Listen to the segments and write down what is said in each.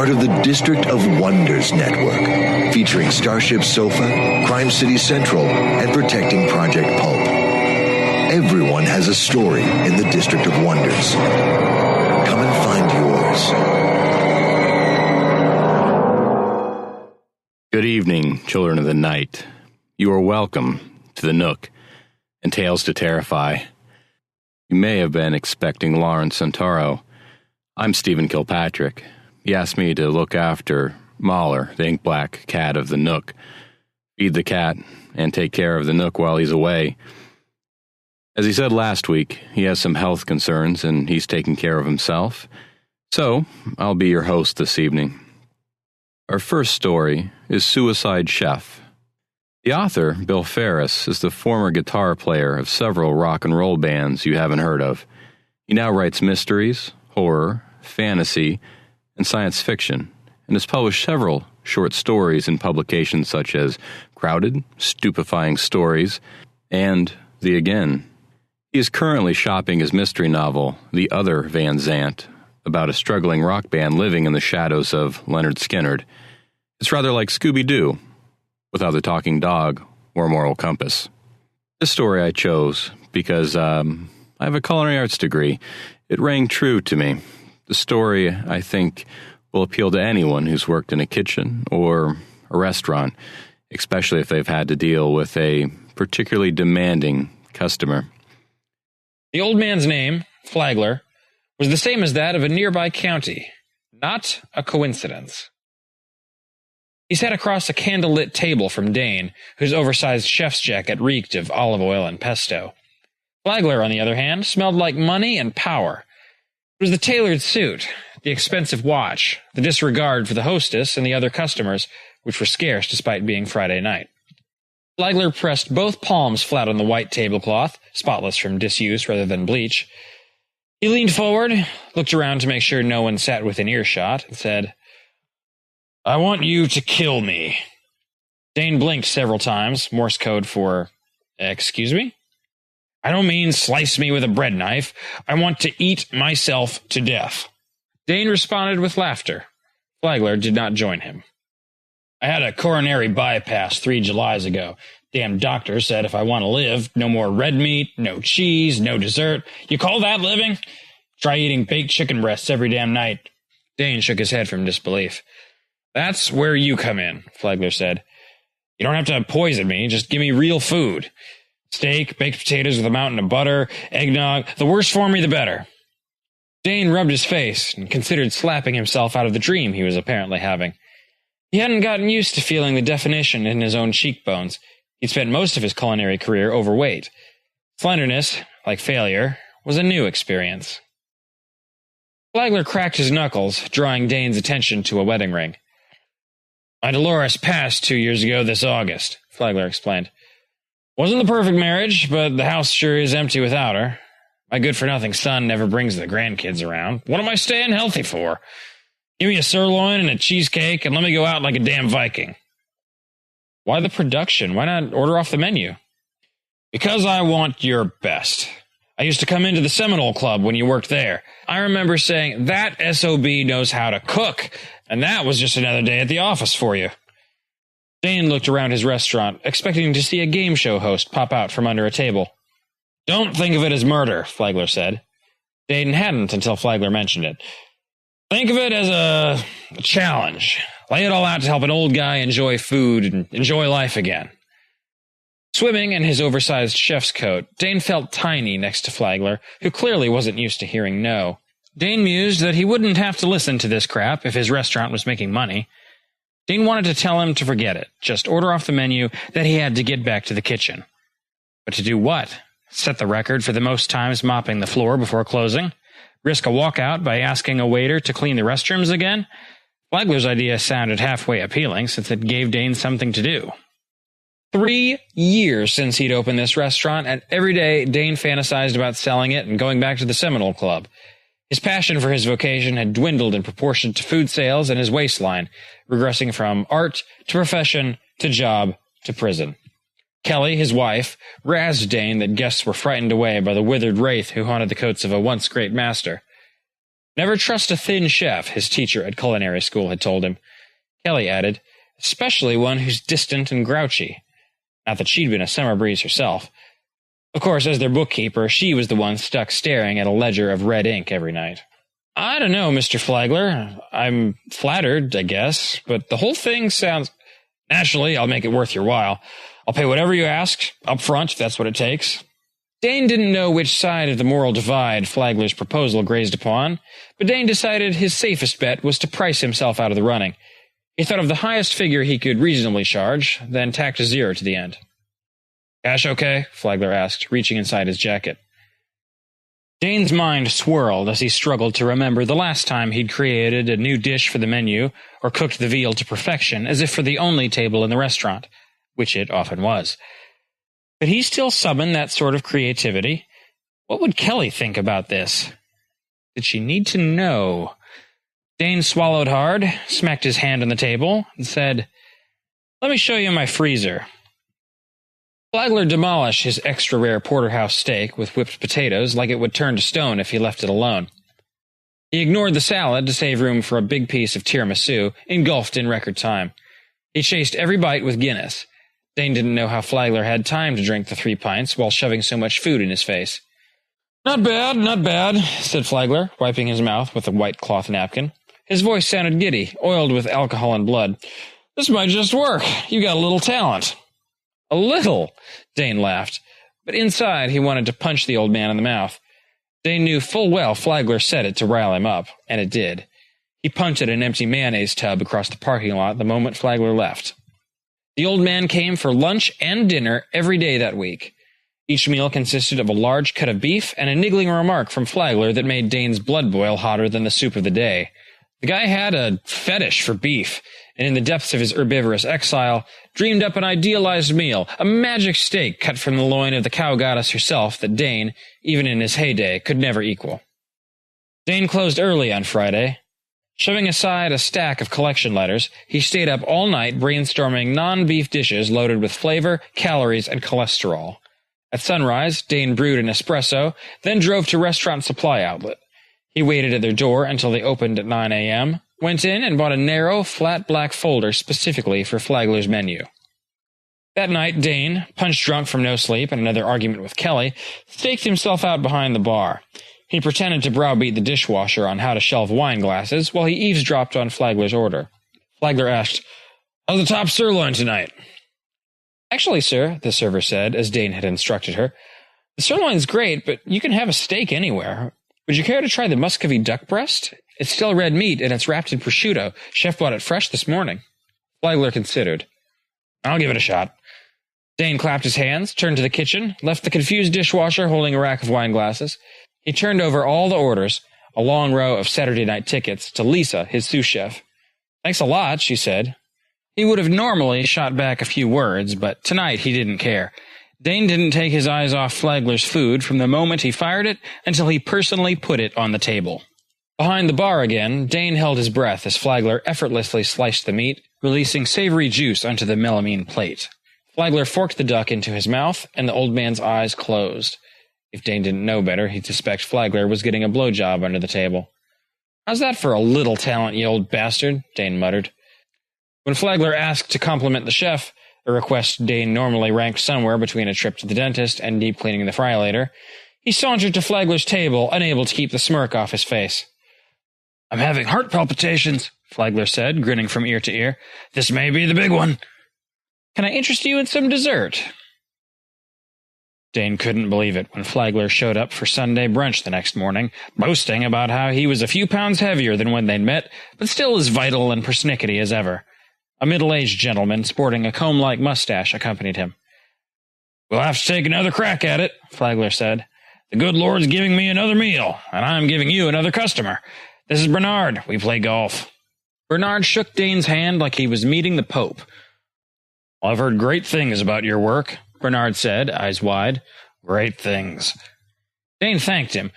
part of the District of Wonders network, featuring Starship Sofa, Crime City Central, and Protecting Project Pulp. Everyone has a story in the District of Wonders. Come and find yours. Good evening, children of the night. You are welcome to the Nook and Tales to Terrify. You may have been expecting Lawrence Santoro. I'm Stephen Kilpatrick. He asked me to look after Mahler, the ink black cat of the Nook, feed the cat, and take care of the Nook while he's away. As he said last week, he has some health concerns and he's taking care of himself. So, I'll be your host this evening. Our first story is Suicide Chef. The author, Bill Ferris, is the former guitar player of several rock and roll bands you haven't heard of. He now writes mysteries, horror, fantasy, and science fiction, and has published several short stories in publications such as Crowded, Stupefying Stories, and The Again. He is currently shopping his mystery novel, The Other Van Zandt, about a struggling rock band living in the shadows of Leonard Skinner. It's rather like Scooby-Doo, without the talking dog or moral compass. This story I chose because I have a culinary arts degree. It rang true to me. The story, I think, will appeal to anyone who's worked in a kitchen or a restaurant, especially if they've had to deal with a particularly demanding customer. The old man's name, Flagler, was the same as that of a nearby county. Not a coincidence. He sat across a candle-lit table from Dane, whose oversized chef's jacket reeked of olive oil and pesto. Flagler, on the other hand, smelled like money and power. It was the tailored suit, the expensive watch, the disregard for the hostess and the other customers, which were scarce despite being Friday night. Flagler pressed both palms flat on the white tablecloth, spotless from disuse rather than bleach. He leaned forward, looked around to make sure no one sat within earshot, and said, "I want you to kill me." Dane blinked several times, Morse code for, "Excuse me?" "I don't mean slice me with a bread knife. I want to eat myself to death." Dane responded with laughter. Flagler did not join him. "I had a coronary bypass 3 Julys ago. Damn doctor said if I want to live, no more red meat, no cheese, no dessert. You call that living? Try eating baked chicken breasts every damn night." Dane shook his head from disbelief. "That's where you come in," Flagler said. "You don't have to poison me, just give me real food. Steak, baked potatoes with a mountain of butter, eggnog, the worse for me the better." Dane rubbed his face and considered slapping himself out of the dream he was apparently having. He hadn't gotten used to feeling the definition in his own cheekbones. He'd spent most of his culinary career overweight. Slenderness, like failure, was a new experience. Flagler cracked his knuckles, drawing Dane's attention to a wedding ring. "My Dolores passed 2 years ago this August," Flagler explained. "Wasn't the perfect marriage, but the house sure is empty without her. My good-for-nothing son never brings the grandkids around. What am I staying healthy for? Give me a sirloin and a cheesecake, and let me go out like a damn Viking." "Why the production? Why not order off the menu?" "Because I want your best. I used to come into the Seminole Club when you worked there. I remember saying, that SOB knows how to cook, and that was just another day at the office for you." Dane looked around his restaurant, expecting to see a game show host pop out from under a table. "Don't think of it as murder," Flagler said. Dane hadn't until Flagler mentioned it. "Think of it as a challenge. Lay it all out to help an old guy enjoy food and enjoy life again." Swimming in his oversized chef's coat, Dane felt tiny next to Flagler, who clearly wasn't used to hearing no. Dane mused that he wouldn't have to listen to this crap if his restaurant was making money. Dane wanted to tell him to forget it, just order off the menu, that he had to get back to the kitchen. But to do what? Set the record for the most times mopping the floor before closing? Risk a walkout by asking a waiter to clean the restrooms again? Flagler's idea sounded halfway appealing, since it gave Dane something to do. 3 years since he'd opened this restaurant, and every day Dane fantasized about selling it and going back to the Seminole Club. His passion for his vocation had dwindled in proportion to food sales and his waistline, regressing from art to profession to job to prison. Kelly, his wife, razzed Dane that guests were frightened away by the withered wraith who haunted the coats of a once great master. Never trust a thin chef, his teacher at culinary school had told him. Kelly added, especially one who's distant and grouchy. Not that she'd been a summer breeze herself. Of course, as their bookkeeper, she was the one stuck staring at a ledger of red ink every night. I don't know, Mr. Flagler. I'm flattered, I guess, but the whole thing sounds... Naturally, I'll make it worth your while. I'll pay whatever you ask, up front, if that's what it takes. Dane didn't know which side of the moral divide Flagler's proposal grazed upon, but Dane decided his safest bet was to price himself out of the running. He thought of the highest figure he could reasonably charge, then tacked a 0 to the end. Cash okay? Flagler asked, reaching inside his jacket. Dane's mind swirled as he struggled to remember the last time he'd created a new dish for the menu or cooked the veal to perfection as if for the only table in the restaurant, which it often was. Could he still summon that sort of creativity? What would Kelly think about this? Did she need to know? Dane swallowed hard, smacked his hand on the table, and said, Let me show you my freezer. Flagler demolished his extra-rare porterhouse steak with whipped potatoes like it would turn to stone if he left it alone. He ignored the salad to save room for a big piece of tiramisu, engulfed in record time. He chased every bite with Guinness. Dane didn't know how Flagler had time to drink the 3 pints while shoving so much food in his face. Not bad, said Flagler, wiping his mouth with a white cloth napkin. His voice sounded giddy, oiled with alcohol and blood. This might just work. You got a little talent. A little, Dane laughed, but inside he wanted to punch the old man in the mouth. Dane knew full well Flagler said it to rile him up, and it did. He punted an empty mayonnaise tub across the parking lot the moment Flagler left. The old man came for lunch and dinner every day that week. Each meal consisted of a large cut of beef and a niggling remark from Flagler that made Dane's blood boil hotter than the soup of the day. The guy had a fetish for beef, and in the depths of his herbivorous exile, dreamed up an idealized meal, a magic steak cut from the loin of the cow goddess herself that Dane, even in his heyday, could never equal. Dane closed early on Friday. Shoving aside a stack of collection letters, he stayed up all night brainstorming non-beef dishes loaded with flavor, calories, and cholesterol. At sunrise, Dane brewed an espresso, then drove to Restaurant Supply Outlet. He waited at their door until they opened at 9 a.m., went in and bought a narrow, flat black folder specifically for Flagler's menu. That night, Dane, punch-drunk from no sleep and another argument with Kelly, staked himself out behind the bar. He pretended to browbeat the dishwasher on how to shelve wine glasses while he eavesdropped on Flagler's order. Flagler asked, How's the top sirloin tonight? Actually, sir, the server said, as Dane had instructed her, the sirloin's great, but you can have a steak anywhere. Would you care to try the Muscovy duck breast? It's still red meat, and it's wrapped in prosciutto. Chef bought it fresh this morning. Flagler considered. I'll give it a shot. Dane clapped his hands, turned to the kitchen, left the confused dishwasher holding a rack of wine glasses. He turned over all the orders, a long row of Saturday night tickets, to Lisa, his sous chef. Thanks a lot, she said. He would have normally shot back a few words, but tonight he didn't care. Dane didn't take his eyes off Flagler's food from the moment he fired it until he personally put it on the table. Behind the bar again, Dane held his breath as Flagler effortlessly sliced the meat, releasing savory juice onto the melamine plate. Flagler forked the duck into his mouth, and the old man's eyes closed. If Dane didn't know better, he'd suspect Flagler was getting a blowjob under the table. How's that for a little talent, you old bastard? Dane muttered. When Flagler asked to compliment the chef, a request Dane normally ranked somewhere between a trip to the dentist and deep cleaning the fryolator, he sauntered to Flagler's table, unable to keep the smirk off his face. I'm having heart palpitations, Flagler said, grinning from ear to ear. This may be the big one. Can I interest you in some dessert? Dane couldn't believe it when Flagler showed up for Sunday brunch the next morning, boasting about how he was a few pounds heavier than when they'd met, but still as vital and persnickety as ever. A middle-aged gentleman sporting a comb-like mustache accompanied him. We'll have to take another crack at it, Flagler said. The good Lord's giving me another meal, and I'm giving you another customer. This is Bernard. We play golf. Bernard shook Dane's hand like he was meeting the Pope. Well, I've heard great things about your work, Bernard said, eyes wide. Great things. Dane thanked him.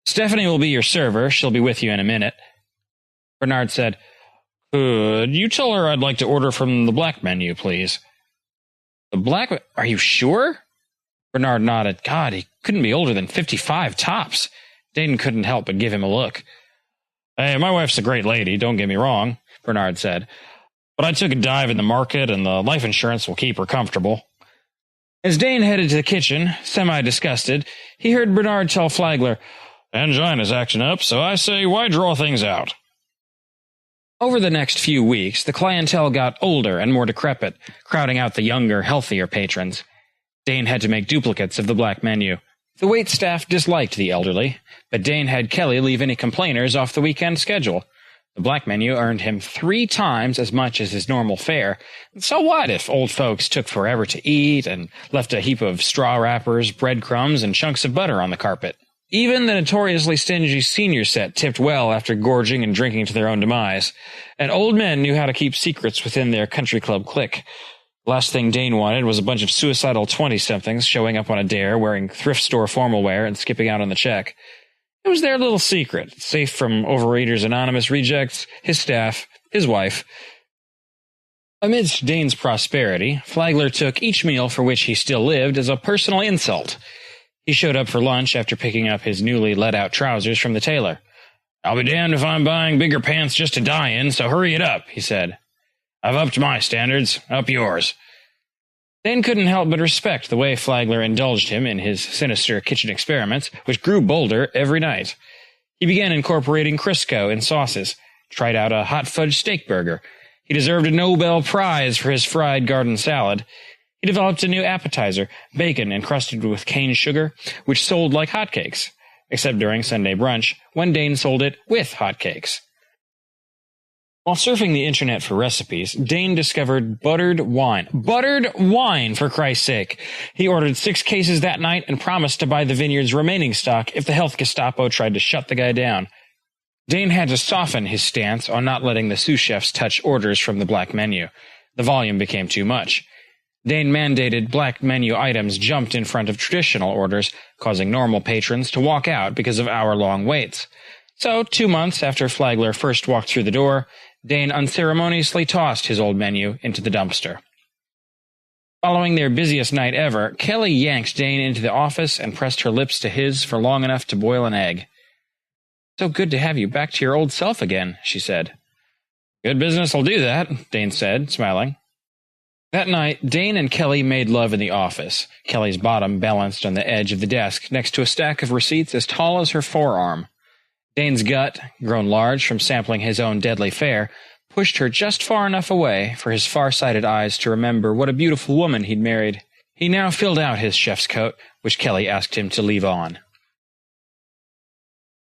Stephanie will be your server. She'll be with you in a minute. Bernard said, Could you tell her I'd like to order from the black menu, please? The black? Are you sure? Bernard nodded. God, he couldn't be older than 55 tops. Dane couldn't help but give him a look. "Hey, my wife's a great lady, don't get me wrong," Bernard said. "But I took a dive in the market, and the life insurance will keep her comfortable." As Dane headed to the kitchen, semi-disgusted, he heard Bernard tell Flagler, "Angina's acting up, so I say, why draw things out?" Over the next few weeks, the clientele got older and more decrepit, crowding out the younger, healthier patrons. Dane had to make duplicates of the black menu. The waitstaff disliked the elderly, but Dane had Kelly leave any complainers off the weekend schedule. The black menu earned him 3 times as much as his normal fare. So what if old folks took forever to eat and left a heap of straw wrappers, breadcrumbs, and chunks of butter on the carpet? Even the notoriously stingy senior set tipped well after gorging and drinking to their own demise, and old men knew how to keep secrets within their country club clique. Last thing Dane wanted was a bunch of suicidal 20-somethings showing up on a dare wearing thrift store formal wear and skipping out on the check. It was their little secret, safe from Overeaters Anonymous rejects, his staff, his wife. Amidst Dane's prosperity, Flagler took each meal for which he still lived as a personal insult. He showed up for lunch after picking up his newly let-out trousers from the tailor. "I'll be damned if I'm buying bigger pants just to die in, so hurry it up," he said. "I've upped my standards, up yours." Dane couldn't help but respect the way Flagler indulged him in his sinister kitchen experiments, which grew bolder every night. He began incorporating Crisco in sauces, tried out a hot fudge steak burger. He deserved a Nobel Prize for his fried garden salad. He developed a new appetizer, bacon encrusted with cane sugar, which sold like hotcakes, except during Sunday brunch, when Dane sold it with hotcakes. While surfing the internet for recipes, Dane discovered buttered wine. Buttered wine, for Christ's sake! He ordered 6 cases that night and promised to buy the vineyard's remaining stock if the health Gestapo tried to shut the guy down. Dane had to soften his stance on not letting the sous chefs touch orders from the black menu. The volume became too much. Dane mandated black menu items jumped in front of traditional orders, causing normal patrons to walk out because of hour-long waits. So, 2 months after Flagler first walked through the door, Dane unceremoniously tossed his old menu into the dumpster. Following their busiest night ever, Kelly yanked Dane into the office and pressed her lips to his for long enough to boil an egg. "So good to have you back to your old self again," she said. "Good business will do that," Dane said, smiling. That night, Dane and Kelly made love in the office, Kelly's bottom balanced on the edge of the desk next to a stack of receipts as tall as her forearm. Dane's gut, grown large from sampling his own deadly fare, pushed her just far enough away for his far-sighted eyes to remember what a beautiful woman he'd married. He now filled out his chef's coat, which Kelly asked him to leave on.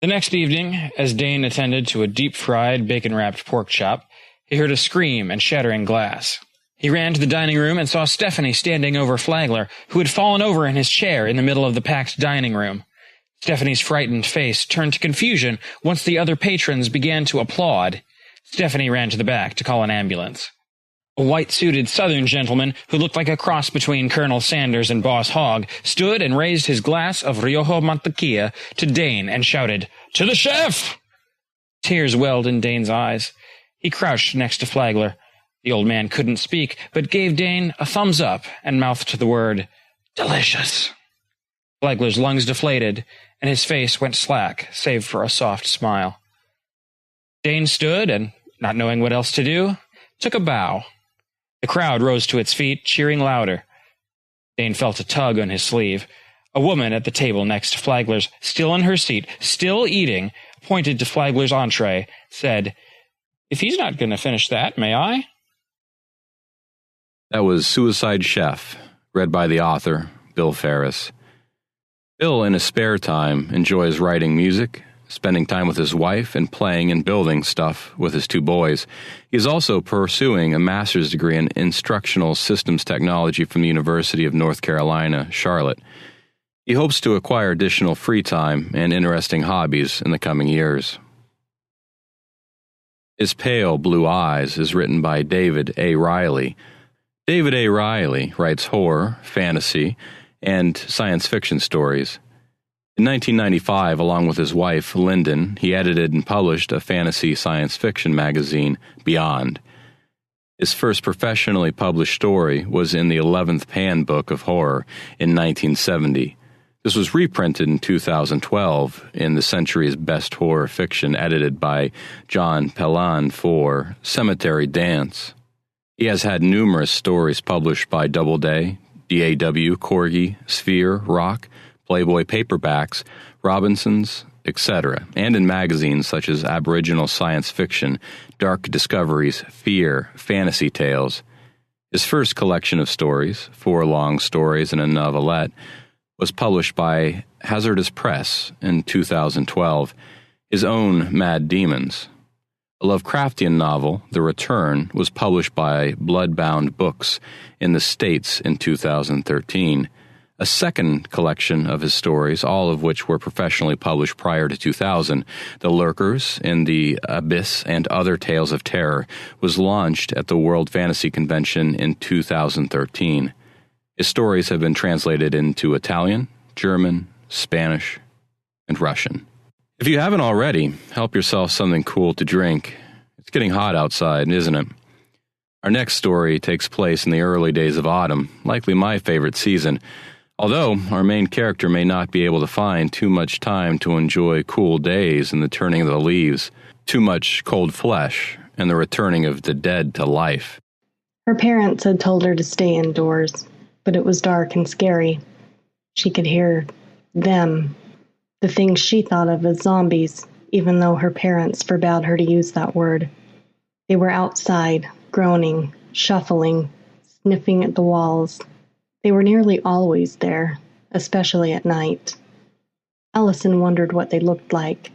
The next evening, as Dane attended to a deep-fried, bacon-wrapped pork chop, he heard a scream and shattering glass. He ran to the dining room and saw Stephanie standing over Flagler, who had fallen over in his chair in the middle of the packed dining room. Stephanie's frightened face turned to confusion once the other patrons began to applaud. Stephanie ran to the back to call an ambulance. A white-suited Southern gentleman, who looked like a cross between Colonel Sanders and Boss Hogg, stood and raised his glass of Rioja Mantequilla to Dane and shouted, "To the chef!" Tears welled in Dane's eyes. He crouched next to Flagler. The old man couldn't speak, but gave Dane a thumbs up and mouthed the word, "Delicious." Flagler's lungs deflated, and his face went slack, save for a soft smile. Dane stood, and, not knowing what else to do, took a bow. The crowd rose to its feet, cheering louder. Dane felt a tug on his sleeve. A woman at the table next to Flagler's, still in her seat, still eating, pointed to Flagler's entree, said, "If he's not going to finish that, may I?" That was Suicide Chef, read by the author, Bill Ferris. Bill, in his spare time, enjoys writing music, spending time with his wife, and playing and building stuff with his 2 boys. He is also pursuing a master's degree in instructional systems technology from the University of North Carolina, Charlotte. He hopes to acquire additional free time and interesting hobbies in the coming years. His Pale Blue Eyes is written by David A. Riley. David A. Riley writes horror, fantasy, and science fiction stories. In 1995, along with his wife, Lyndon, he edited and published a fantasy science fiction magazine, Beyond. His first professionally published story was in the 11th Pan Book of Horror in 1970. This was reprinted in 2012 in the century's best horror fiction, edited by John Pellan for Cemetery Dance. He has had numerous stories published by Doubleday, DAW, Corgi, Sphere, Rock, Playboy Paperbacks, Robinsons, etc., and in magazines such as Aboriginal Science Fiction, Dark Discoveries, Fear, Fantasy Tales. His first collection of stories, 4 long stories and a novelette, was published by Hazardous Press in 2012, his own Mad Demons. A Lovecraftian novel, The Return, was published by Bloodbound Books in the States in 2013. A second collection of his stories, all of which were professionally published prior to 2000, The Lurkers in the Abyss and Other Tales of Terror, was launched at the World Fantasy Convention in 2013. His stories have been translated into Italian, German, Spanish, and Russian. If you haven't already, help yourself something cool to drink. It's getting hot outside, isn't it? Our next story takes place in the early days of autumn, likely my favorite season, although our main character may not be able to find too much time to enjoy cool days and the turning of the leaves, too much cold flesh, and the returning of the dead to life. Her parents had told her to stay indoors, but it was dark and scary. She could hear them, the things she thought of as zombies, even though her parents forbade her to use that word. They were outside, groaning, shuffling, sniffing at the walls. They were nearly always there, especially at night. Allison wondered what they looked like.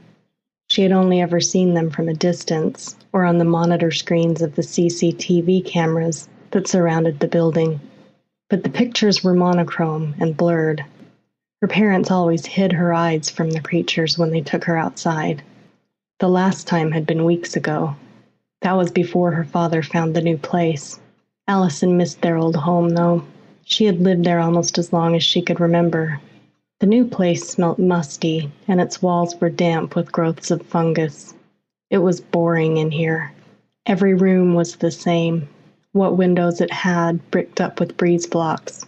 She had only ever seen them from a distance, or on the monitor screens of the CCTV cameras that surrounded the building. But the pictures were monochrome and blurred. Her parents always hid her eyes from the creatures when they took her outside. The last time had been weeks ago. That was before her father found the new place. Allison missed their old home, though. She had lived there almost as long as she could remember. The new place smelt musty, and its walls were damp with growths of fungus. It was boring in here. Every room was the same. What windows it had, bricked up with breeze blocks.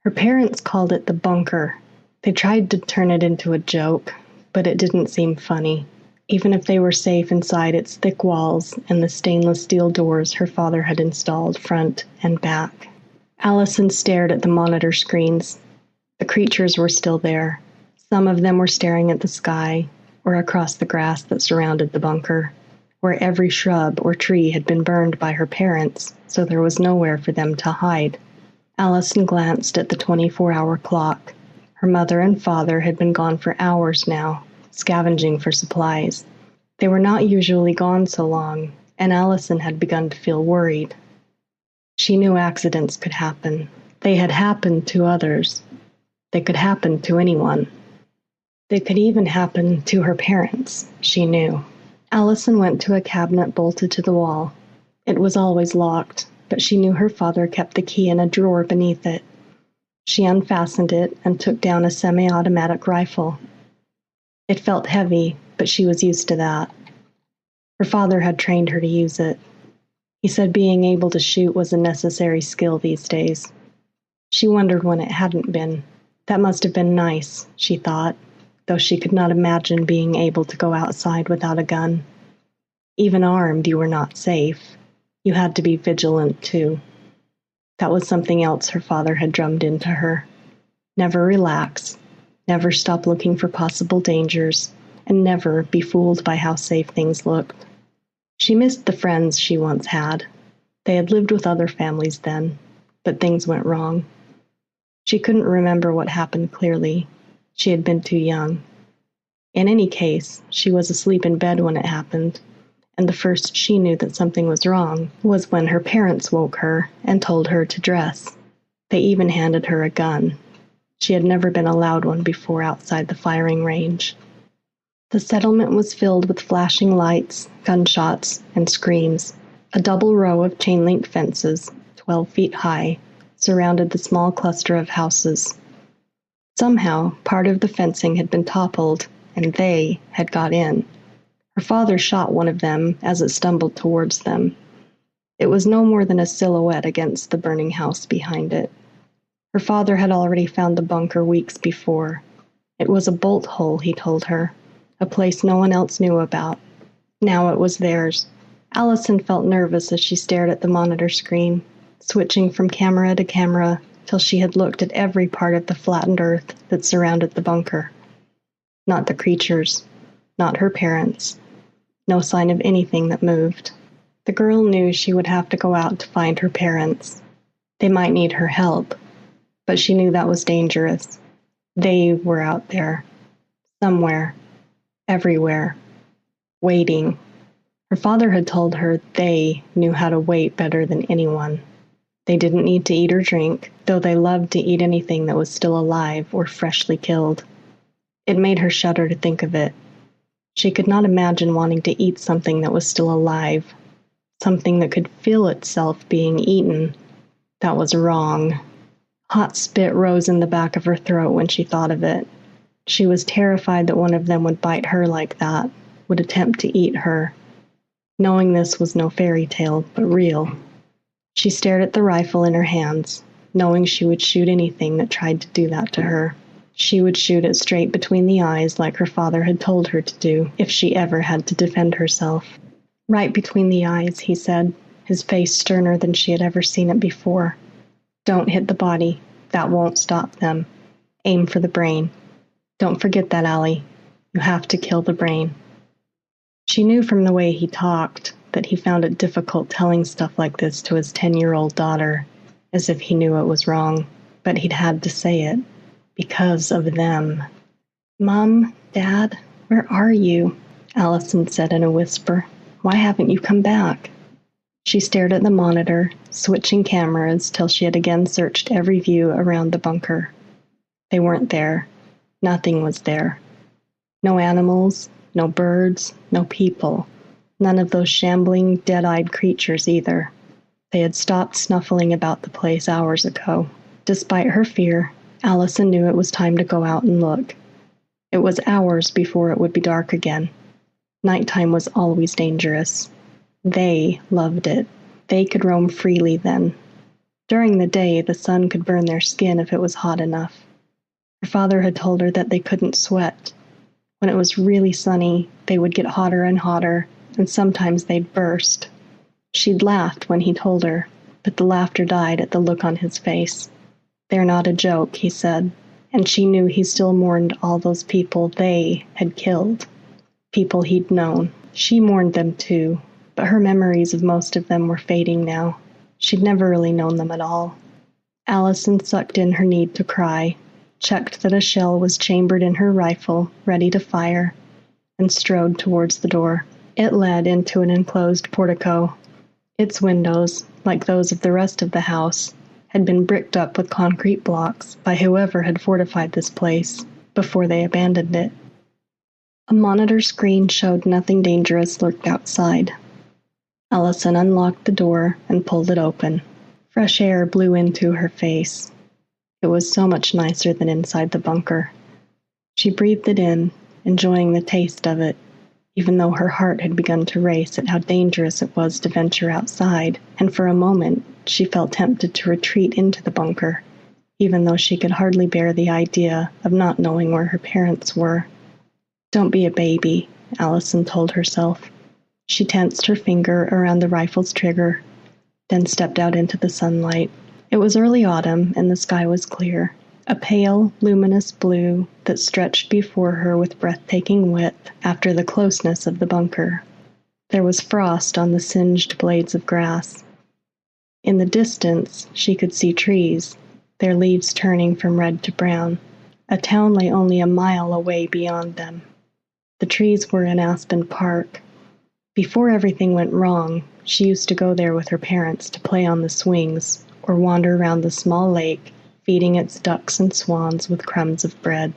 Her parents called it the bunker. They tried to turn it into a joke, but it didn't seem funny, even if they were safe inside its thick walls and the stainless steel doors her father had installed front and back. Allison stared at the monitor screens. The creatures were still there. Some of them were staring at the sky or across the grass that surrounded the bunker, where every shrub or tree had been burned by her parents, so there was nowhere for them to hide. Allison glanced at the 24-hour clock. Her mother and father had been gone for hours now, scavenging for supplies. They were not usually gone so long, and Allison had begun to feel worried. She knew accidents could happen. They had happened to others. They could happen to anyone. They could even happen to her parents, she knew. Allison went to a cabinet bolted to the wall. It was always locked, but she knew her father kept the key in a drawer beneath it. She unfastened it and took down a semi-automatic rifle. It felt heavy, but she was used to that. Her father had trained her to use it. He said being able to shoot was a necessary skill these days. She wondered when it hadn't been. That must have been nice, she thought, though she could not imagine being able to go outside without a gun. Even armed, you were not safe. You had to be vigilant, too. That was something else her father had drummed into her. Never relax, never stop looking for possible dangers, and never be fooled by how safe things looked. She missed the friends she once had. They had lived with other families then, but things went wrong. She couldn't remember what happened clearly. She had been too young. In any case, she was asleep in bed when it happened, and the first she knew that something was wrong was when her parents woke her and told her to dress. They even handed her a gun. She had never been allowed one before outside the firing range. The settlement was filled with flashing lights, gunshots, and screams. A double row of chain-link fences, 12 feet high, surrounded the small cluster of houses. Somehow, part of the fencing had been toppled, and they had got in. Her father shot one of them as it stumbled towards them. It was no more than a silhouette against the burning house behind it. Her father had already found the bunker weeks before. It was a bolt hole, he told her, a place no one else knew about. Now it was theirs. Allison felt nervous as she stared at the monitor screen, switching from camera to camera till she had looked at every part of the flattened earth that surrounded the bunker. Not the creatures, not her parents. No sign of anything that moved. The girl knew she would have to go out to find her parents. They might need her help, but she knew that was dangerous. They were out there, somewhere, everywhere, waiting. Her father had told her they knew how to wait better than anyone. They didn't need to eat or drink, though they loved to eat anything that was still alive or freshly killed. It made her shudder to think of it. She could not imagine wanting to eat something that was still alive, something that could feel itself being eaten. That was wrong. Hot spit rose in the back of her throat when she thought of it. She was terrified that one of them would bite her like that, would attempt to eat her. Knowing this was no fairy tale, but real. She stared at the rifle in her hands, knowing she would shoot anything that tried to do that to her. She would shoot it straight between the eyes like her father had told her to do if she ever had to defend herself. Right between the eyes, he said, his face sterner than she had ever seen it before. Don't hit the body. That won't stop them. Aim for the brain. Don't forget that, Allie. You have to kill the brain. She knew from the way he talked that he found it difficult telling stuff like this to his 10-year-old daughter, as if he knew it was wrong, but he'd had to say it. Because of them. Mom, Dad, where are you? Allison said in a whisper. Why haven't you come back? She stared at the monitor, switching cameras till she had again searched every view around the bunker. They weren't there. Nothing was there. No animals, no birds, no people. None of those shambling, dead-eyed creatures either. They had stopped snuffling about the place hours ago. Despite her fear, Allison knew it was time to go out and look. It was hours before it would be dark again. Nighttime was always dangerous. They loved it. They could roam freely then. During the day, the sun could burn their skin if it was hot enough. Her father had told her that they couldn't sweat. When it was really sunny, they would get hotter and hotter, and sometimes they'd burst. She'd laughed when he told her, but the laughter died at the look on his face. They're not a joke, he said, and she knew he still mourned all those people they had killed. People he'd known. She mourned them too, but her memories of most of them were fading now. She'd never really known them at all. Allison sucked in her need to cry, checked that a shell was chambered in her rifle, ready to fire, and strode towards the door. It led into an enclosed portico. Its windows, like those of the rest of the house, had been bricked up with concrete blocks by whoever had fortified this place before they abandoned it. A monitor screen showed nothing dangerous lurked outside. Allison unlocked the door and pulled it open. Fresh air blew into her face. It was so much nicer than inside the bunker. She breathed it in, enjoying the taste of it, even though her heart had begun to race at how dangerous it was to venture outside, and for a moment she felt tempted to retreat into the bunker, even though she could hardly bear the idea of not knowing where her parents were. Don't be a baby, Allison told herself. She tensed her finger around the rifle's trigger, then stepped out into the sunlight. It was early autumn, and the sky was clear, a pale, luminous blue that stretched before her with breathtaking width after the closeness of the bunker. There was frost on the singed blades of grass. In the distance, she could see trees, their leaves turning from red to brown. A town lay only a mile away beyond them. The trees were in Aspen Park. Before everything went wrong, she used to go there with her parents to play on the swings or wander around the small lake, feeding its ducks and swans with crumbs of bread.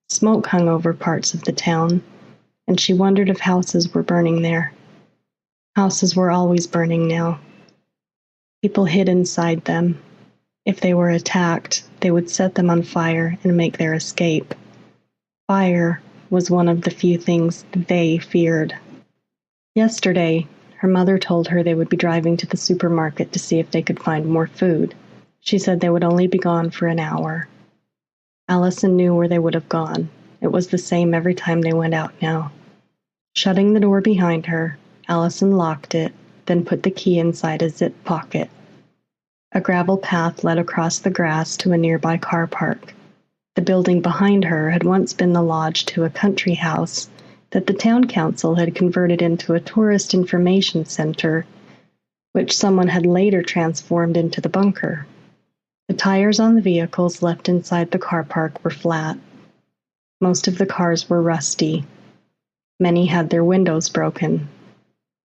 Smoke hung over parts of the town, and she wondered if houses were burning there. Houses were always burning now. People hid inside them. If they were attacked, they would set them on fire and make their escape. Fire was one of the few things they feared. Yesterday, her mother told her they would be driving to the supermarket to see if they could find more food. She said they would only be gone for an hour. Allison knew where they would have gone. It was the same every time they went out now. Shutting the door behind her, Allison locked it, then put the key inside a zip pocket. A gravel path led across the grass to a nearby car park. The building behind her had once been the lodge to a country house that the town council had converted into a tourist information center, which someone had later transformed into the bunker. The tires on the vehicles left inside the car park were flat. Most of the cars were rusty. Many had their windows broken.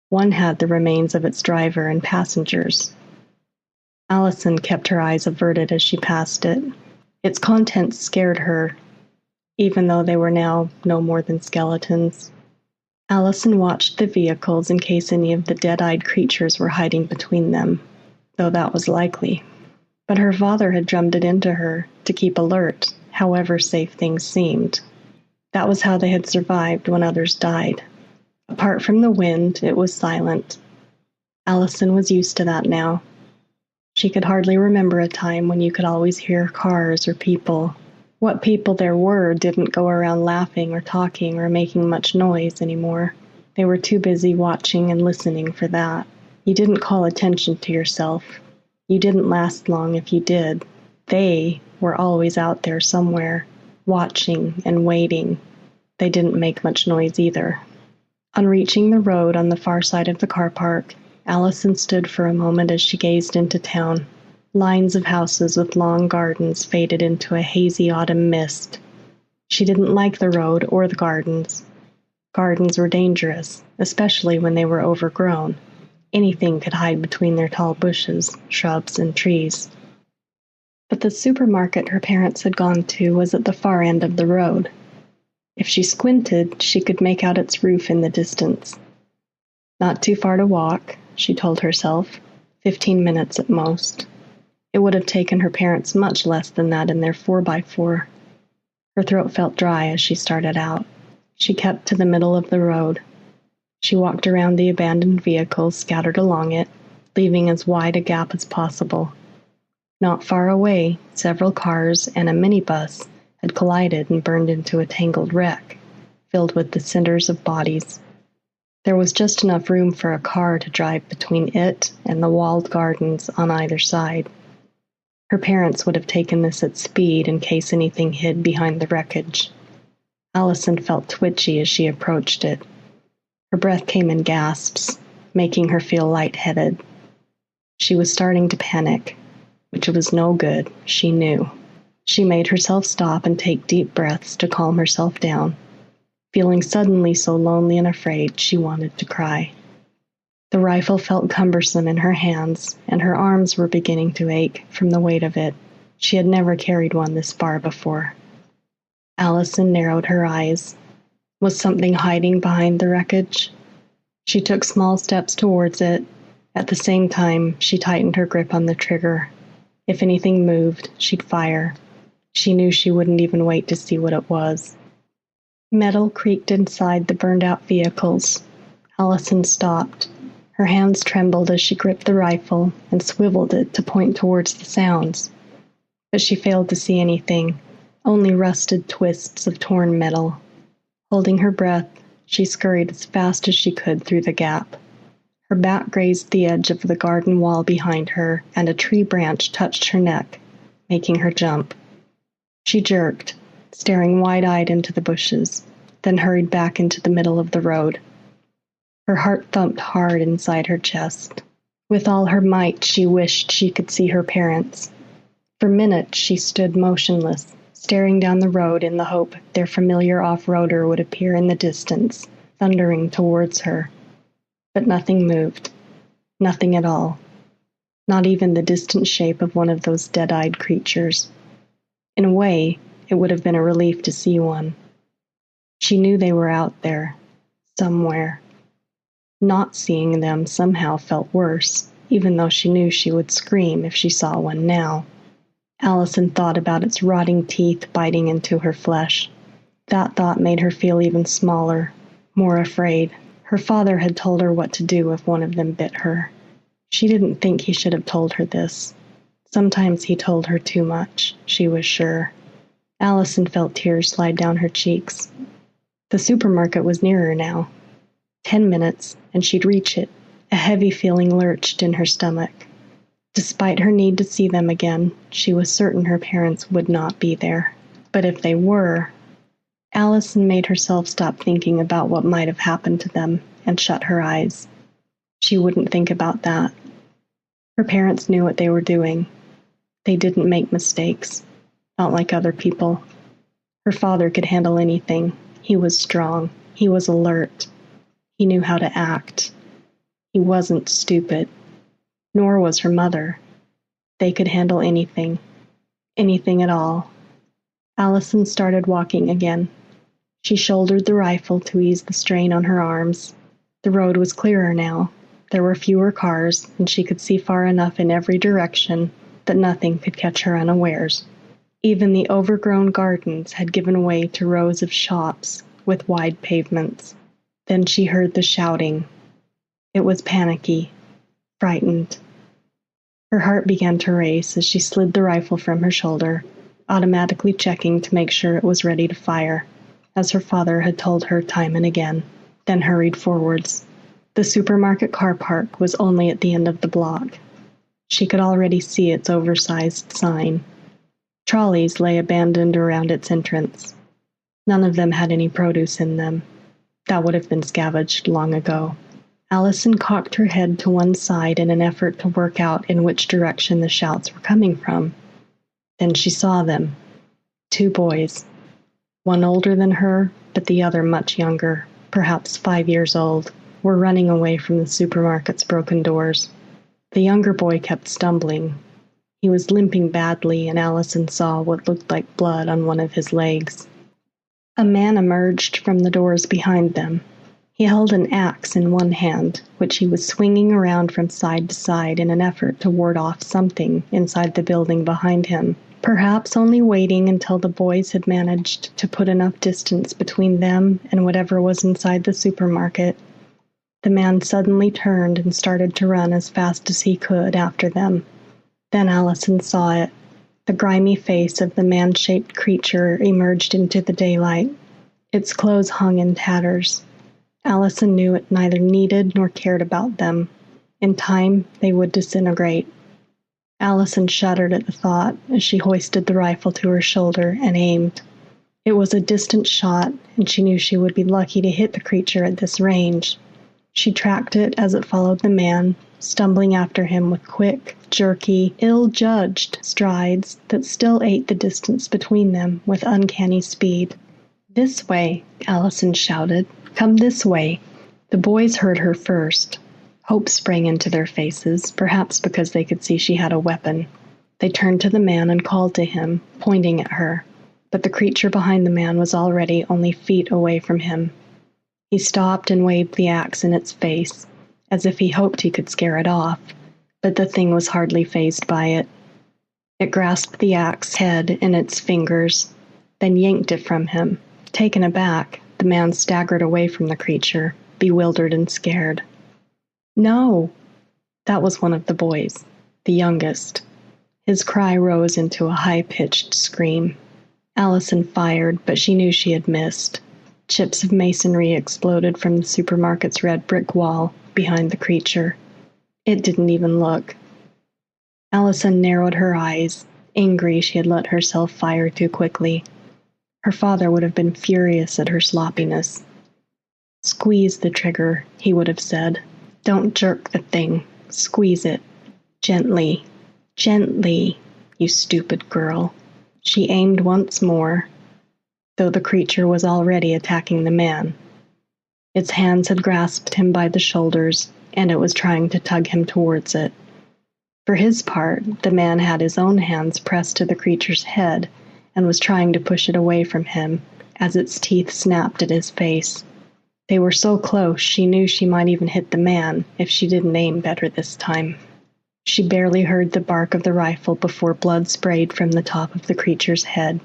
One had the remains of its driver and passengers. Allison kept her eyes averted as she passed it. Its contents scared her, even though they were now no more than skeletons. Allison watched the vehicles in case any of the dead-eyed creatures were hiding between them, though that was likely. But her father had drummed it into her to keep alert, however safe things seemed. That was how they had survived when others died. Apart from the wind, it was silent. Allison was used to that now. She could hardly remember a time when you could always hear cars or people. What people there were didn't go around laughing or talking or making much noise anymore. They were too busy watching and listening for that. You didn't call attention to yourself. You didn't last long if you did. They were always out there somewhere, watching and waiting. They didn't make much noise either. On reaching the road on the far side of the car park, Allison stood for a moment as she gazed into town. Lines of houses with long gardens faded into a hazy autumn mist. She didn't like the road or the gardens. Gardens were dangerous, especially when they were overgrown. Anything could hide between their tall bushes, shrubs, and trees. But the supermarket her parents had gone to was at the far end of the road. If she squinted, she could make out its roof in the distance. Not too far to walk, she told herself, 15 minutes at most. It would have taken her parents much less than that in their 4x4. Her throat felt dry as she started out. She kept to the middle of the road. She walked around the abandoned vehicles scattered along it, leaving as wide a gap as possible. Not far away, several cars and a minibus had collided and burned into a tangled wreck, filled with the cinders of bodies. There was just enough room for a car to drive between it and the walled gardens on either side. Her parents would have taken this at speed in case anything hid behind the wreckage. Allison felt twitchy as she approached it. Her breath came in gasps, making her feel lightheaded. She was starting to panic, which was no good, she knew. She made herself stop and take deep breaths to calm herself down. Feeling suddenly so lonely and afraid, she wanted to cry. The rifle felt cumbersome in her hands, and her arms were beginning to ache from the weight of it. She had never carried one this far before. Allison narrowed her eyes. Was something hiding behind the wreckage? She took small steps towards it. At the same time, she tightened her grip on the trigger. If anything moved, she'd fire. She knew she wouldn't even wait to see what it was. Metal creaked inside the burned-out vehicles. Allison stopped. Her hands trembled as she gripped the rifle and swiveled it to point towards the sounds. But she failed to see anything, only rusted twists of torn metal. Holding her breath, she scurried as fast as she could through the gap. Her back grazed the edge of the garden wall behind her, and a tree branch touched her neck, making her jump. She jerked, staring wide-eyed into the bushes, then hurried back into the middle of the road. Her heart thumped hard inside her chest. With all her might, she wished she could see her parents. For minutes, she stood motionless, staring down the road in the hope their familiar off-roader would appear in the distance, thundering towards her. But nothing moved. Nothing at all. Not even the distant shape of one of those dead-eyed creatures. In a way, it would have been a relief to see one. She knew they were out there, somewhere. Not seeing them somehow felt worse, even though she knew she would scream if she saw one now. Allison thought about its rotting teeth biting into her flesh. That thought made her feel even smaller, more afraid. Her father had told her what to do if one of them bit her. She didn't think he should have told her this. Sometimes he told her too much, she was sure. Allison felt tears slide down her cheeks. The supermarket was nearer now. 10 minutes, and she'd reach it. A heavy feeling lurched in her stomach. Despite her need to see them again, she was certain her parents would not be there. But if they were, Allison made herself stop thinking about what might have happened to them and shut her eyes. She wouldn't think about that. Her parents knew what they were doing. They didn't make mistakes, not like other people. Her father could handle anything. He was strong. He was alert. He knew how to act. He wasn't stupid. Nor was her mother. They could handle anything. Anything at all. Allison started walking again. She shouldered the rifle to ease the strain on her arms. The road was clearer now. There were fewer cars, and she could see far enough in every direction that nothing could catch her unawares. Even the overgrown gardens had given way to rows of shops with wide pavements. Then she heard the shouting. It was panicky, frightened. Her heart began to race as she slid the rifle from her shoulder, automatically checking to make sure it was ready to fire, as her father had told her time and again, then hurried forwards. The supermarket car park was only at the end of the block. She could already see its oversized sign. Trolleys lay abandoned around its entrance. None of them had any produce in them. That would have been scavenged long ago. Allison cocked her head to one side in an effort to work out in which direction the shouts were coming from. Then she saw them. 2 boys. One older than her, but the other much younger, perhaps 5 years old, were running away from the supermarket's broken doors. The younger boy kept stumbling. He was limping badly, and Allison saw what looked like blood on one of his legs. A man emerged from the doors behind them. He held an axe in one hand, which he was swinging around from side to side in an effort to ward off something inside the building behind him, perhaps only waiting until the boys had managed to put enough distance between them and whatever was inside the supermarket. The man suddenly turned and started to run as fast as he could after them. Then Allison saw it. The grimy face of the man-shaped creature emerged into the daylight. Its clothes hung in tatters. Allison knew it neither needed nor cared about them. In time, they would disintegrate. Allison shuddered at the thought as she hoisted the rifle to her shoulder and aimed. It was a distant shot, and she knew she would be lucky to hit the creature at this range. She tracked it as it followed the man, stumbling after him with quick, jerky, ill-judged strides that still ate the distance between them with uncanny speed. "This way," Allison shouted. "Come this way." The boys heard her first. Hope sprang into their faces, perhaps because they could see she had a weapon. They turned to the man and called to him, pointing at her. But the creature behind the man was already only feet away from him. He stopped and waved the axe in its face, as if he hoped he could scare it off, but the thing was hardly fazed by it. It grasped the axe head in its fingers, then yanked it from him. Taken aback, the man staggered away from the creature, bewildered and scared. "No!" That was one of the boys, the youngest. His cry rose into a high-pitched scream. Allison fired, but she knew she had missed. Chips of masonry exploded from the supermarket's red brick wall behind the creature. It didn't even look. Allison narrowed her eyes, angry she had let herself fire too quickly. Her father would have been furious at her sloppiness. "Squeeze the trigger," he would have said. "Don't jerk the thing. Squeeze it. Gently. Gently, you stupid girl." She aimed once more, though the creature was already attacking the man. Its hands had grasped him by the shoulders, and it was trying to tug him towards it. For his part, the man had his own hands pressed to the creature's head and was trying to push it away from him as its teeth snapped at his face. They were so close she knew she might even hit the man if she didn't aim better this time. She barely heard the bark of the rifle before blood sprayed from the top of the creature's head.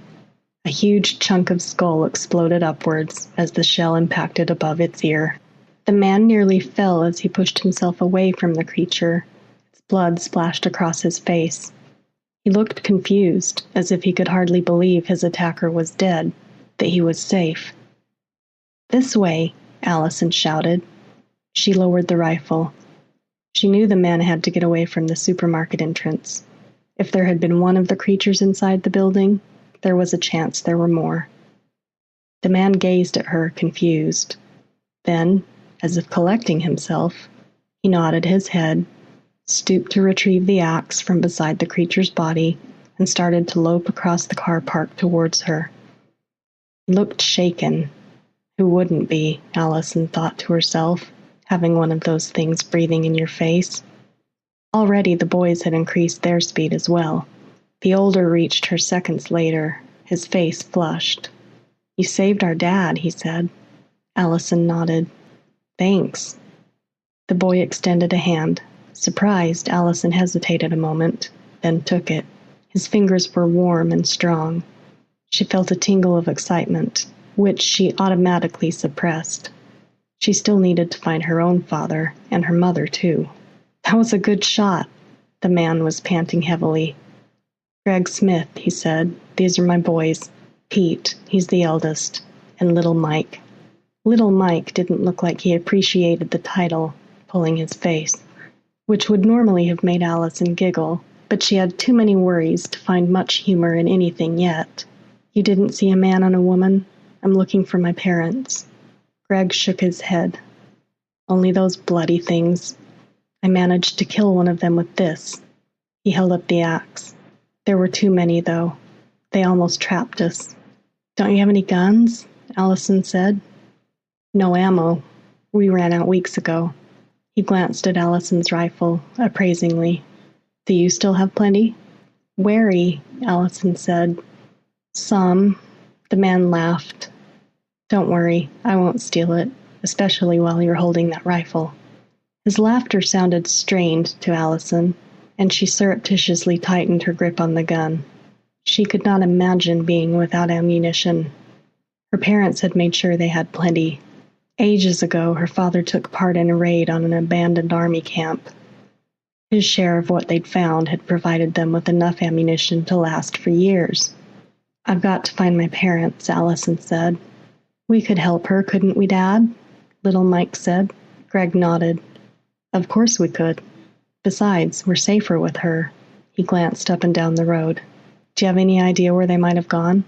A huge chunk of skull exploded upwards as the shell impacted above its ear. The man nearly fell as he pushed himself away from the creature. Its blood splashed across his face. He looked confused, as if he could hardly believe his attacker was dead, that he was safe. "This way," Allison shouted. She lowered the rifle. She knew the man had to get away from the supermarket entrance. If there had been one of the creatures inside the building, there was a chance there were more. The man gazed at her, confused. Then, as if collecting himself, he nodded his head, stooped to retrieve the axe from beside the creature's body, and started to lope across the car park towards her. He looked shaken. Who wouldn't be, Allison thought to herself, having one of those things breathing in your face. Already the boys had increased their speed as well. The older reached her seconds later, his face flushed. "You saved our dad," he said. Allison nodded. "Thanks." The boy extended a hand. Surprised, Allison hesitated a moment, then took it. His fingers were warm and strong. She felt a tingle of excitement, which she automatically suppressed. She still needed to find her own father, and her mother too. "That was a good shot." The man was panting heavily. "Greg Smith," he said. "These are my boys. Pete, he's the eldest, and Little Mike." Little Mike didn't look like he appreciated the title, pulling his face, which would normally have made Allison giggle, but she had too many worries to find much humor in anything yet. "You didn't see a man and a woman? I'm looking for my parents." Greg shook his head. "Only those bloody things. I managed to kill one of them with this." He held up the axe. "There were too many, though. They almost trapped us." "Don't you have any guns?" Allison said. "No ammo. We ran out weeks ago." He glanced at Allison's rifle, appraisingly. "Do you still have plenty?" "Wary," Allison said. "Some." The man laughed. "Don't worry, I won't steal it, especially while you're holding that rifle." His laughter sounded strained to Allison, and she surreptitiously tightened her grip on the gun. She could not imagine being without ammunition. Her parents had made sure they had plenty. Ages ago, her father took part in a raid on an abandoned army camp. His share of what they'd found had provided them with enough ammunition to last for years. "I've got to find my parents," Allison said. "We could help her, couldn't we, Dad?" Little Mike said. Greg nodded. "Of course we could. Besides, we're safer with her." He glanced up and down the road. "Do you have any idea where they might have gone?"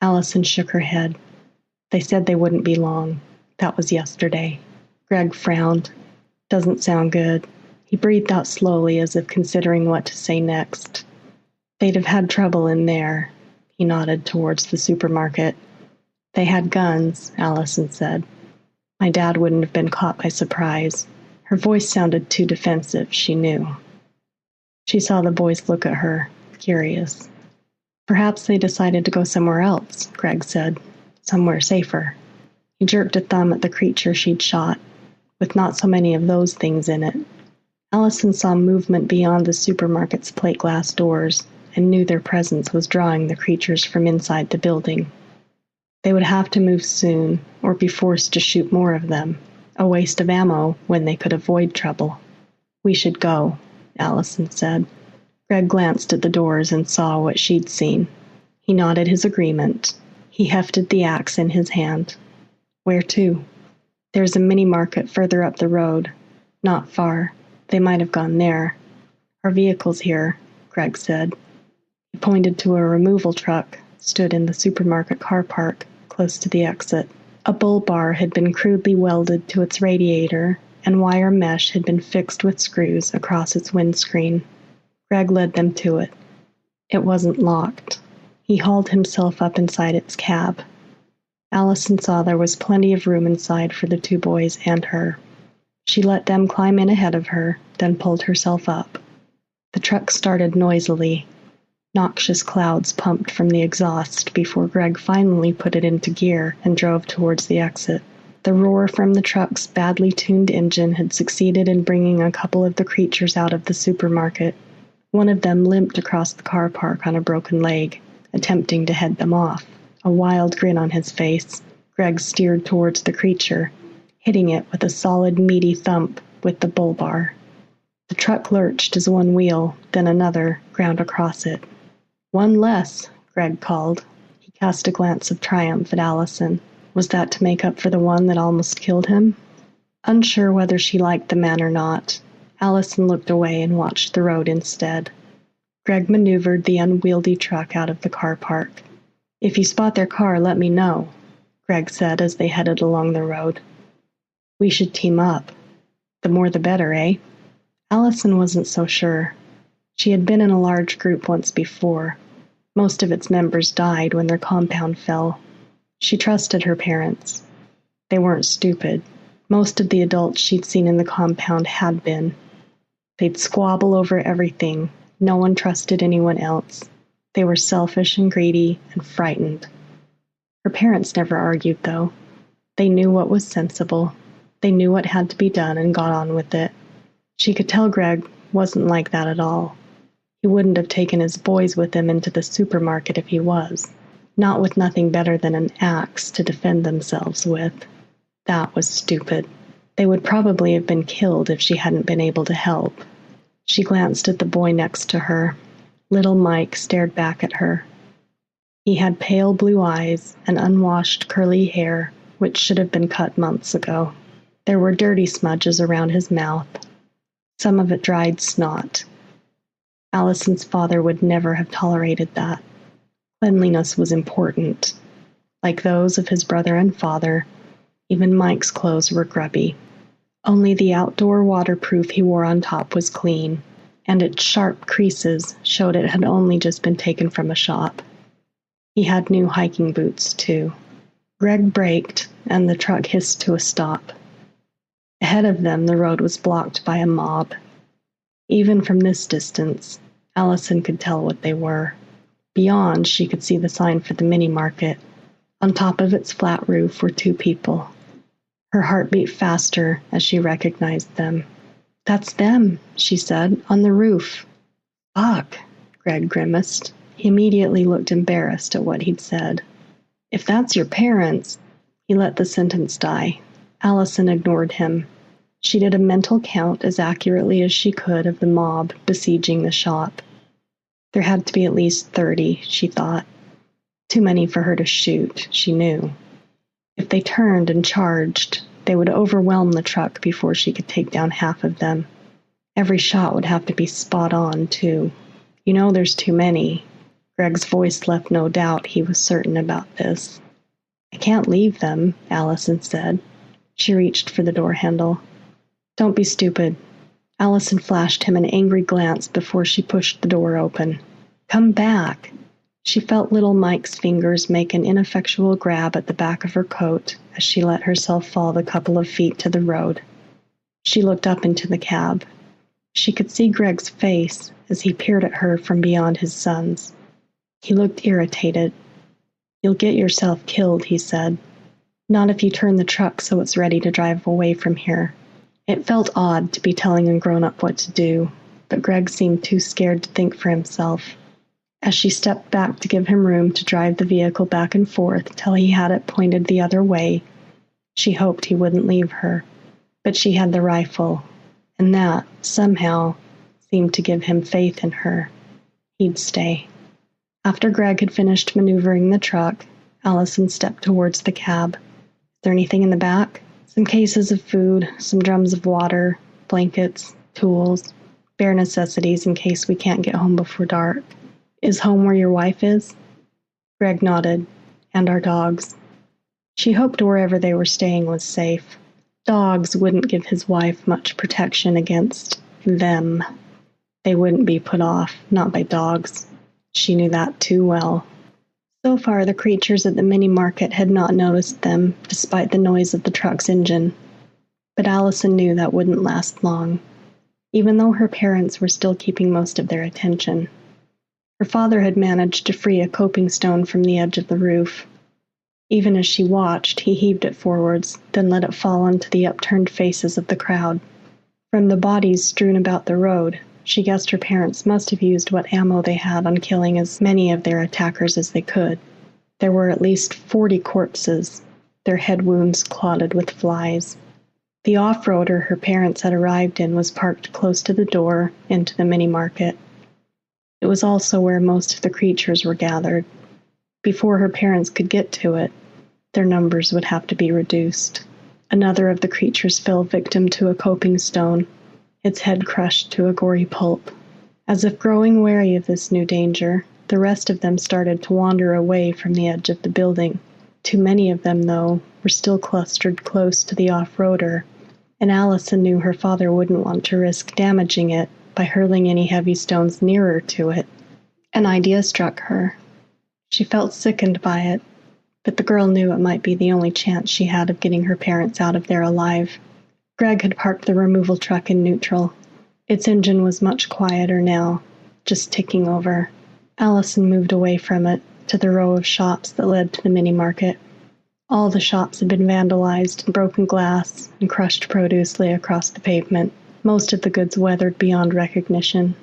Allison shook her head. "They said they wouldn't be long. That was yesterday." Greg frowned. "Doesn't sound good." He breathed out slowly as if considering what to say next. "They'd have had trouble in there." He nodded towards the supermarket. "They had guns," Allison said. "My dad wouldn't have been caught by surprise." Her voice sounded too defensive, she knew. She saw the boys look at her, curious. "Perhaps they decided to go somewhere else," Greg said. "Somewhere safer." He jerked a thumb at the creature she'd shot, with not so many of those things in it. Allison saw movement beyond the supermarket's plate glass doors and knew their presence was drawing the creatures from inside the building. They would have to move soon, or be forced to shoot more of them, a waste of ammo when they could avoid trouble. "We should go," Allison said. Greg glanced at the doors and saw what she'd seen. He nodded his agreement. He hefted the axe in his hand. "Where to?" "There's a mini-market further up the road. Not far. They might have gone there." "Our vehicle's here," Greg said. He pointed to a removal truck, stood in the supermarket car park, close to the exit. A bull bar had been crudely welded to its radiator, and wire mesh had been fixed with screws across its windscreen. Greg led them to it. It wasn't locked. He hauled himself up inside its cab. Allison saw there was plenty of room inside for the two boys and her. She let them climb in ahead of her, then pulled herself up. The truck started noisily. Noxious clouds pumped from the exhaust before Greg finally put it into gear and drove towards the exit. The roar from the truck's badly tuned engine had succeeded in bringing a couple of the creatures out of the supermarket. One of them limped across the car park on a broken leg, attempting to head them off. A wild grin on his face, Greg steered towards the creature, hitting it with a solid, meaty thump with the bull bar. The truck lurched as one wheel, then another, ground across it. "One less," Greg called. He cast a glance of triumph at Allison. Was that to make up for the one that almost killed him? Unsure whether she liked the man or not, Allison looked away and watched the road instead. Greg maneuvered the unwieldy truck out of the car park. "If you spot their car, let me know," Greg said as they headed along the road. "We should team up. The more the better, eh?" Allison wasn't so sure. She had been in a large group once before. Most of its members died when their compound fell. She trusted her parents. They weren't stupid. Most of the adults she'd seen in the compound had been. They'd squabble over everything. No one trusted anyone else. They were selfish and greedy and frightened. Her parents never argued, though. They knew what was sensible. They knew what had to be done and got on with it. She could tell Greg wasn't like that at all. He wouldn't have taken his boys with him into the supermarket if he was. Not with nothing better than an axe to defend themselves with. That was stupid. They would probably have been killed if she hadn't been able to help. She glanced at the boy next to her. Little Mike stared back at her. He had pale blue eyes and unwashed curly hair, which should have been cut months ago. There were dirty smudges around his mouth. Some of it dried snot. Allison's father would never have tolerated that. Cleanliness was important. Like those of his brother and father, even Mike's clothes were grubby. Only the outdoor waterproof he wore on top was clean, and its sharp creases showed it had only just been taken from a shop. He had new hiking boots, too. Greg braked, and the truck hissed to a stop. Ahead of them, the road was blocked by a mob. Even from this distance, Allison could tell what they were. Beyond, she could see the sign for the mini-market. On top of its flat roof were two people. Her heart beat faster as she recognized them. "That's them," she said, "on the roof." "Fuck," Greg grimaced. He immediately looked embarrassed at what he'd said. "If that's your parents—" He let the sentence die. Allison ignored him. She did a mental count as accurately as she could of the mob besieging the shop. There had to be at least 30, she thought. Too many for her to shoot, she knew. If they turned and charged, they would overwhelm the truck before she could take down half of them. Every shot would have to be spot on, too. "You know there's too many." Greg's voice left no doubt he was certain about this. "I can't leave them," Allison said. She reached for the door handle. "Don't be stupid." Allison flashed him an angry glance before she pushed the door open. "Come back." She felt little Mike's fingers make an ineffectual grab at the back of her coat as she let herself fall the couple of feet to the road. She looked up into the cab. She could see Greg's face as he peered at her from beyond his son's. He looked irritated. "You'll get yourself killed," he said. "Not if you turn the truck so it's ready to drive away from here." It felt odd to be telling a grown-up what to do, but Greg seemed too scared to think for himself. As she stepped back to give him room to drive the vehicle back and forth till he had it pointed the other way, she hoped he wouldn't leave her. But she had the rifle, and that, somehow, seemed to give him faith in her. He'd stay. After Greg had finished maneuvering the truck, Allison stepped towards the cab. "Is there anything in the back?" "Some cases of food, some drums of water, blankets, tools, bare necessities in case we can't get home before dark." "Is home where your wife is?" Greg nodded. "And our dogs." She hoped wherever they were staying was safe. Dogs wouldn't give his wife much protection against them. They wouldn't be put off, not by dogs. She knew that too well. So far, the creatures at the mini-market had not noticed them, despite the noise of the truck's engine. But Allison knew that wouldn't last long, even though her parents were still keeping most of their attention. Her father had managed to free a coping stone from the edge of the roof. Even as she watched, he heaved it forwards, then let it fall onto the upturned faces of the crowd. From the bodies strewn about the road, she guessed her parents must have used what ammo they had on killing as many of their attackers as they could. There were at least 40 corpses, their head wounds clotted with flies. The off-roader her parents had arrived in was parked close to the door into the mini-market. It was also where most of the creatures were gathered. Before her parents could get to it, their numbers would have to be reduced. Another of the creatures fell victim to a coping stone, its head crushed to a gory pulp. As if growing wary of this new danger, the rest of them started to wander away from the edge of the building. Too many of them, though, were still clustered close to the off-roader, and Allison knew her father wouldn't want to risk damaging it by hurling any heavy stones nearer to it. An idea struck her. She felt sickened by it, but the girl knew it might be the only chance she had of getting her parents out of there alive. Greg had parked the removal truck in neutral. Its engine was much quieter now, just ticking over. Allison moved away from it to the row of shops that led to the mini-market. All the shops had been vandalized, and broken glass and crushed produce lay across the pavement, most of the goods weathered beyond recognition.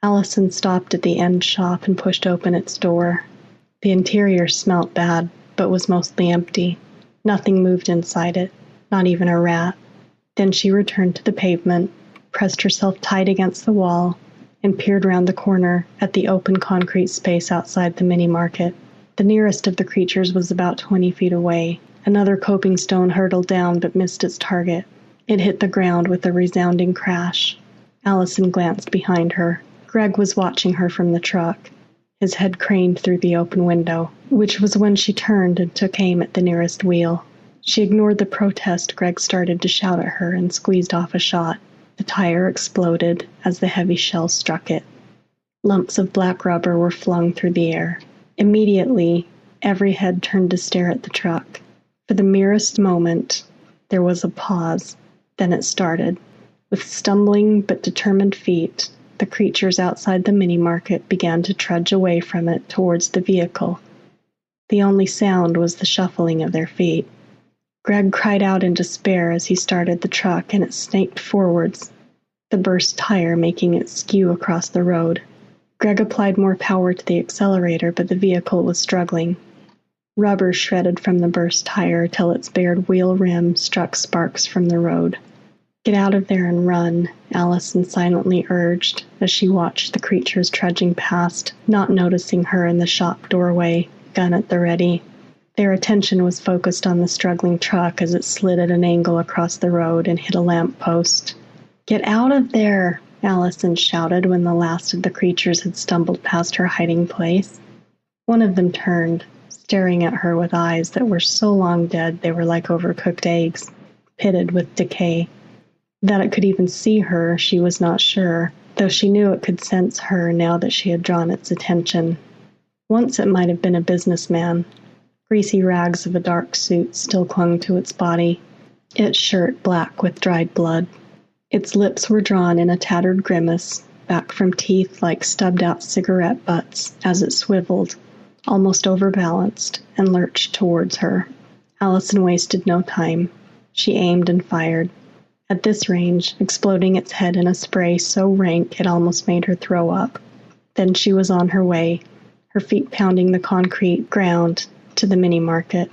Allison stopped at the end shop and pushed open its door. The interior smelt bad, but was mostly empty. Nothing moved inside it, not even a rat. Then she returned to the pavement, pressed herself tight against the wall, and peered round the corner at the open concrete space outside the mini-market. The nearest of the creatures was about 20 feet away. Another coping stone hurtled down but missed its target. It hit the ground with a resounding crash. Allison glanced behind her. Greg was watching her from the truck, his head craned through the open window, which was when she turned and took aim at the nearest wheel. She ignored the protest Greg started to shout at her and squeezed off a shot. The tire exploded as the heavy shell struck it. Lumps of black rubber were flung through the air. Immediately, every head turned to stare at the truck. For the merest moment, there was a pause. Then it started. With stumbling but determined feet, the creatures outside the mini-market began to trudge away from it towards the vehicle. The only sound was the shuffling of their feet. Greg cried out in despair as he started the truck, and it snaked forwards, the burst tire making it skew across the road. Greg applied more power to the accelerator, but the vehicle was struggling. Rubber shredded from the burst tire till its bared wheel rim struck sparks from the road. "Get out of there and run," Allison silently urged as she watched the creatures trudging past, not noticing her in the shop doorway, gun at the ready. Their attention was focused on the struggling truck as it slid at an angle across the road and hit a lamp post. "Get out of there!" Allison shouted when the last of the creatures had stumbled past her hiding place. One of them turned, staring at her with eyes that were so long dead they were like overcooked eggs, pitted with decay. That it could even see her, she was not sure, though she knew it could sense her now that she had drawn its attention. Once it might have been a businessman. Greasy rags of a dark suit still clung to its body, its shirt black with dried blood. Its lips were drawn in a tattered grimace, back from teeth like stubbed-out cigarette butts, as it swiveled, almost overbalanced, and lurched towards her. Allison wasted no time. She aimed and fired. At this range, exploding its head in a spray so rank it almost made her throw up. Then she was on her way, her feet pounding the concrete ground, to the mini-market.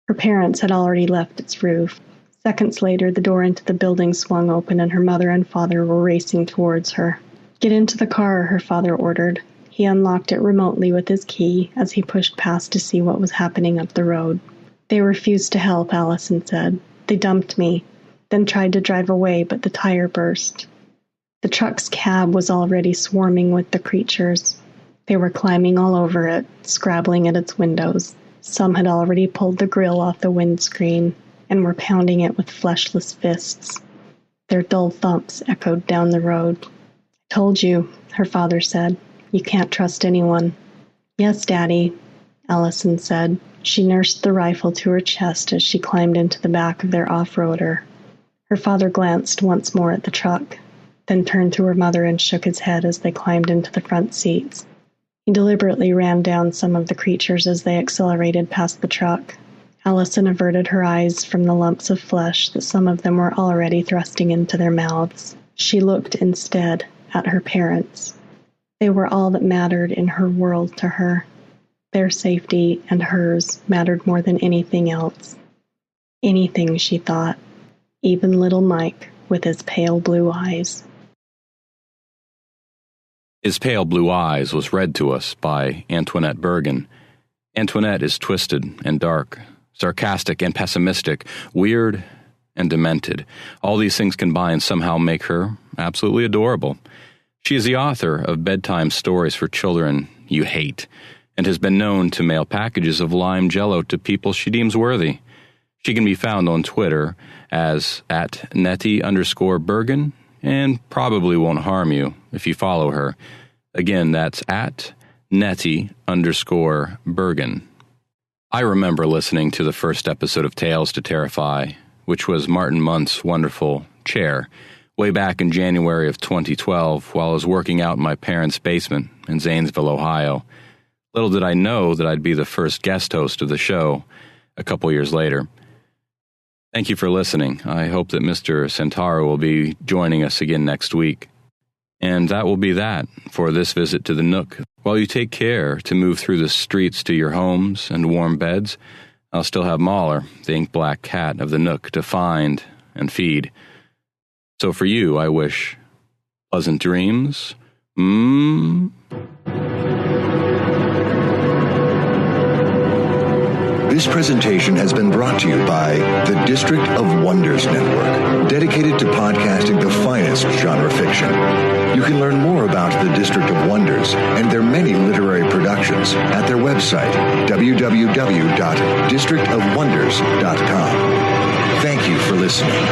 Her parents had already left its roof. Seconds later, the door into the building swung open and her mother and father were racing towards her. "Get into the car," her father ordered. He unlocked it remotely with his key as he pushed past to see what was happening up the road. "They refused to help," Allison said. "They dumped me, then tried to drive away, but the tire burst." The truck's cab was already swarming with the creatures. They were climbing all over it, scrabbling at its windows. Some had already pulled the grill off the windscreen and were pounding it with fleshless fists. Their dull thumps echoed down the road. "I told you," her father said. "You can't trust anyone." "Yes, Daddy," Allison said. She nursed the rifle to her chest as she climbed into the back of their off-roader. Her father glanced once more at the truck, then turned to her mother and shook his head as they climbed into the front seats. He deliberately ran down some of the creatures as they accelerated past the truck. Allison averted her eyes from the lumps of flesh that some of them were already thrusting into their mouths. She looked instead at her parents. They were all that mattered in her world to her. Their safety and hers mattered more than anything else. Anything, she thought. even little Mike with his pale blue eyes. His Pale Blue Eyes was read to us by Antoinette Bergin. Antoinette is twisted and dark, sarcastic and pessimistic, weird and demented. All these things combined somehow make her absolutely adorable. She is the author of bedtime stories for children you hate, and has been known to mail packages of lime jello to people she deems worthy. She can be found on Twitter as @Nettie_Bergin, and probably won't harm you if you follow her. Again, that's @Nettie_Bergin. I remember listening to the first episode of Tales to Terrify, which was Martin Munt's wonderful Chair, way back in January of 2012 while I was working out in my parents' basement in Zanesville, Ohio. Little did I know that I'd be the first guest host of the show a couple years later. Thank you for listening. I hope that Mr. Santaro will be joining us again next week. And that will be that for this visit to the Nook. While you take care to move through the streets to your homes and warm beds, I'll still have Mahler, the ink-black cat of the Nook, to find and feed. So for you, I wish pleasant dreams. This presentation has been brought to you by the District of Wonders Network, dedicated to podcasting the finest genre fiction. You can learn more about the District of Wonders and their many literary productions at their website, www.districtofwonders.com. Thank you for listening.